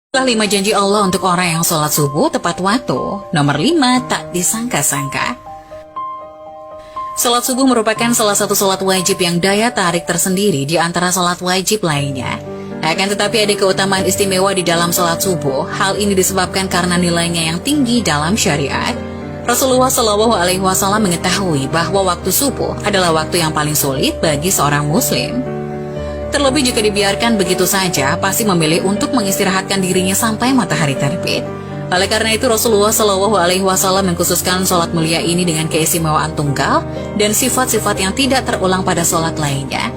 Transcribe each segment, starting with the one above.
Itulah 5 janji Allah untuk orang yang sholat subuh tepat waktu. Nomor 5, tak disangka-sangka. Sholat subuh merupakan salah satu sholat wajib yang daya tarik tersendiri di antara sholat wajib lainnya. Akan tetapi ada keutamaan istimewa di dalam sholat subuh. Hal ini disebabkan karena nilainya yang tinggi dalam syariat. Rasulullah Shallallahu Alaihi Wasallam mengetahui bahwa waktu subuh adalah waktu yang paling sulit bagi seorang muslim. Terlebih jika dibiarkan begitu saja, pasti memilih untuk mengistirahatkan dirinya sampai matahari terbit. Oleh karena itu, Rasulullah Shallallahu Alaihi Wasallam mengkhususkan sholat mulia ini dengan keistimewaan tunggal dan sifat-sifat yang tidak terulang pada sholat lainnya.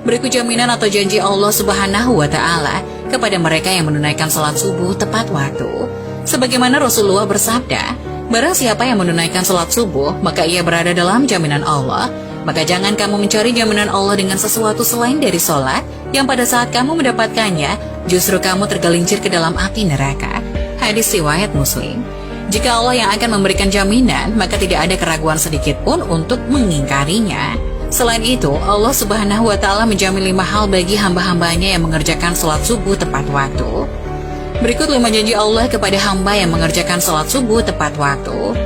Berikut jaminan atau janji Allah Subhanahu wa Ta'ala kepada mereka yang menunaikan sholat subuh tepat waktu. Sebagaimana Rasulullah bersabda, barang siapa yang menunaikan sholat subuh, maka ia berada dalam jaminan Allah. Maka jangan kamu mencari jaminan Allah dengan sesuatu selain dari sholat, yang pada saat kamu mendapatkannya, justru kamu tergelincir ke dalam api neraka. Hadis riwayat Muslim. Jika Allah yang akan memberikan jaminan, maka tidak ada keraguan sedikit pun untuk mengingkarinya. Selain itu, Allah Subhanahu wa Ta'ala menjamin 5 hal bagi hamba-hambanya yang mengerjakan sholat subuh tepat waktu. Berikut 5 janji Allah kepada hamba yang mengerjakan sholat subuh tepat waktu.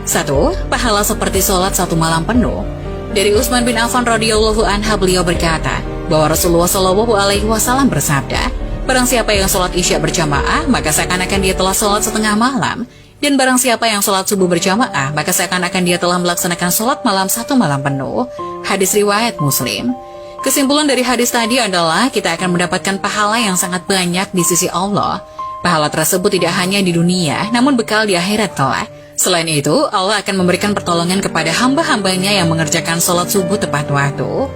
1. Pahala seperti sholat 1 malam penuh. Dari Utsman bin Affan radhiyallahu anha, beliau berkata bahwa Rasulullah Shallallahu Alaihi Wasallam bersabda, barang siapa yang sholat isya berjamaah, maka seakan-akan dia telah sholat setengah malam. Dan barang siapa yang sholat subuh berjamaah, maka seakan-akan dia telah melaksanakan sholat malam 1 malam penuh. Hadis riwayat Muslim. Kesimpulan dari hadis tadi adalah kita akan mendapatkan pahala yang sangat banyak di sisi Allah. Pahala tersebut tidak hanya di dunia, namun bekal di akhirat kelak. Selain itu, Allah akan memberikan pertolongan kepada hamba-hambanya yang mengerjakan sholat subuh tepat waktu.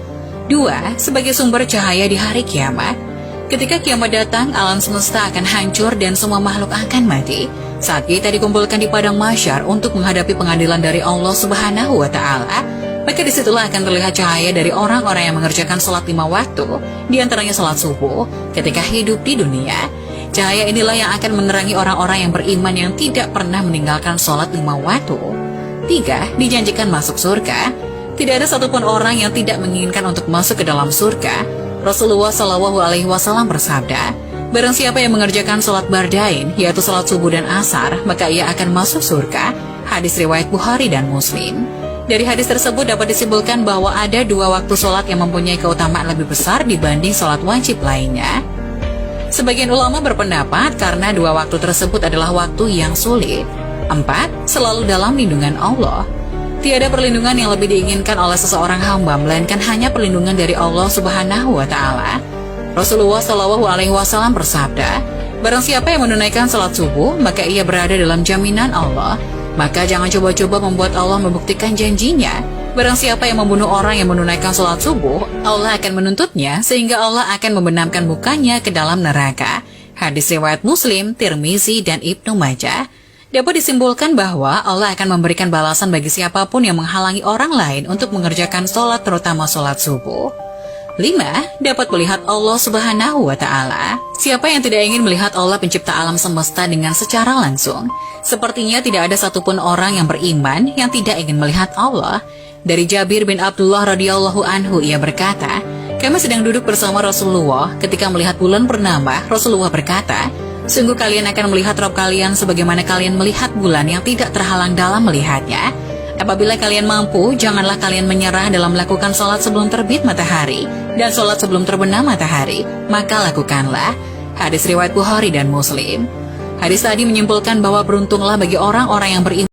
2. Sebagai sumber cahaya di hari kiamat. Ketika kiamat datang, alam semesta akan hancur dan semua makhluk akan mati. Saat kita dikumpulkan di padang mahsyar untuk menghadapi pengadilan dari Allah Subhanahu wa Ta'ala, maka disitulah akan terlihat cahaya dari orang-orang yang mengerjakan sholat 5 waktu, di antaranya sholat subuh, ketika hidup di dunia. Cahaya inilah yang akan menerangi orang-orang yang beriman yang tidak pernah meninggalkan sholat 5 waktu. 3. Dijanjikan masuk surga. Tidak ada satupun orang yang tidak menginginkan untuk masuk ke dalam surga. Rasulullah Shallallahu Alaihi Wasallam bersabda, barang siapa yang mengerjakan sholat bardain, yaitu sholat subuh dan asar, maka ia akan masuk surga. Hadis riwayat Bukhari dan Muslim. Dari hadis tersebut dapat disimpulkan bahwa ada 2 waktu sholat yang mempunyai keutamaan lebih besar dibanding sholat wajib lainnya. Sebagian ulama berpendapat karena 2 waktu tersebut adalah waktu yang sulit. 4. Selalu dalam lindungan Allah. Tiada perlindungan yang lebih diinginkan oleh seseorang hamba, melainkan hanya perlindungan dari Allah Subhanahu wa Ta'ala. Rasulullah Shallallahu Alaihi Wasallam bersabda, barang siapa yang menunaikan salat subuh, maka ia berada dalam jaminan Allah. Maka jangan coba-coba membuat Allah membuktikan janjinya. Barang siapa yang membunuh orang yang menunaikan sholat subuh, Allah akan menuntutnya sehingga Allah akan membenamkan mukanya ke dalam neraka. Hadis riwayat Muslim, Tirmizi, dan Ibnu Majah. Dapat disimpulkan bahwa Allah akan memberikan balasan bagi siapapun yang menghalangi orang lain untuk mengerjakan sholat, terutama sholat subuh. 5. Dapat melihat Allah Subhanahu wa Ta'ala. Siapa yang tidak ingin melihat Allah pencipta alam semesta dengan secara langsung? Sepertinya tidak ada satupun orang yang beriman yang tidak ingin melihat Allah. Dari Jabir bin Abdullah radhiyallahu anhu, ia berkata, kami sedang duduk bersama Rasulullah ketika melihat bulan purnama. Rasulullah berkata, sungguh kalian akan melihat Rabb kalian sebagaimana kalian melihat bulan yang tidak terhalang dalam melihatnya. Apabila kalian mampu, janganlah kalian menyerah dalam melakukan sholat sebelum terbit matahari dan sholat sebelum terbenam matahari, maka lakukanlah. Hadis riwayat Bukhari dan Muslim. Hadis tadi menyimpulkan bahwa beruntunglah bagi orang-orang yang beriman